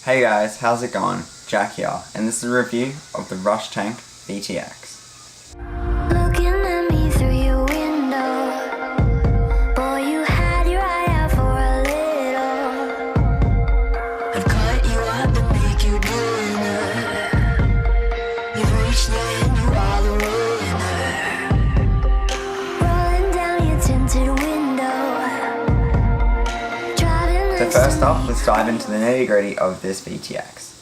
Hey guys, how's it going? Jack here, and this is a review of the Tank VTX. Looking at me through your window, boy, you had your eye out for a little. I've cut you up and make you do it. You've reached the end, you are the ruiner. Rolling down your tinted window. So first off, let's dive into the nitty-gritty of this VTX.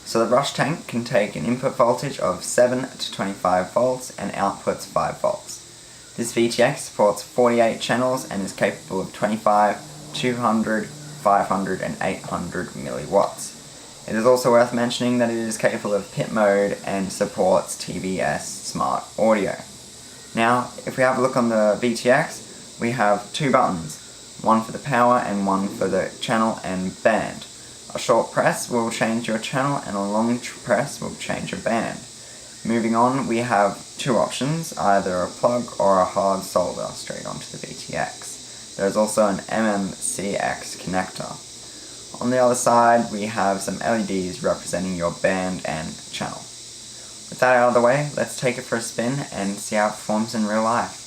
So the Tank can take an input voltage of 7 to 25 volts and outputs 5 volts. This VTX supports 48 channels and is capable of 25, 200, 500 and 800 milliwatts. It is also worth mentioning that it is capable of PIT mode and supports TVS smart audio. Now, if we have a look on the VTX, we have two buttons. One for the power and one for the channel and band. A short press will change your channel and a long press will change your band. Moving on, we have two options, either a plug or a hard solder straight onto the VTX. There's also an MMCX connector. On the other side, we have some LEDs representing your band and channel. With that out of the way, let's take it for a spin and see how it performs in real life.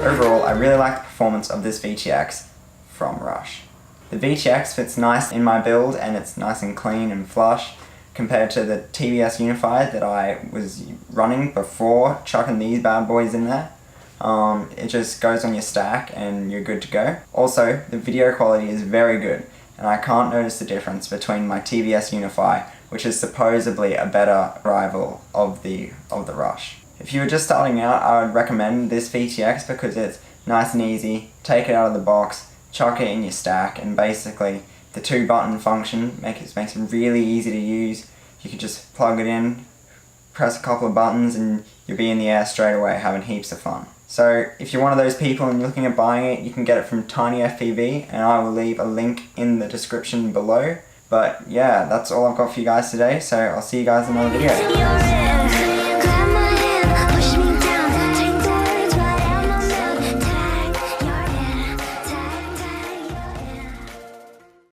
Overall, I really like the performance of this VTX from Rush. The VTX fits nice in my build and it's nice and clean and flush compared to the TVS Unified that I was running before chucking these bad boys in there. It just goes on your stack and you're good to go. Also, the video quality is very good and I can't notice the difference between my TVS Unify, which is supposedly a better rival of the Rush. If you were just starting out, I would recommend this VTX because it's nice and easy. Take it out of the box, chuck it in your stack, and basically the two button function makes it really easy to use. You can just plug it in, press a couple of buttons, and you'll be in the air straight away having heaps of fun. So if you're one of those people and looking at buying it, you can get it from TinyFPV, and I will leave a link in the description below. But yeah, that's all I've got for you guys today, so I'll see you guys in another video.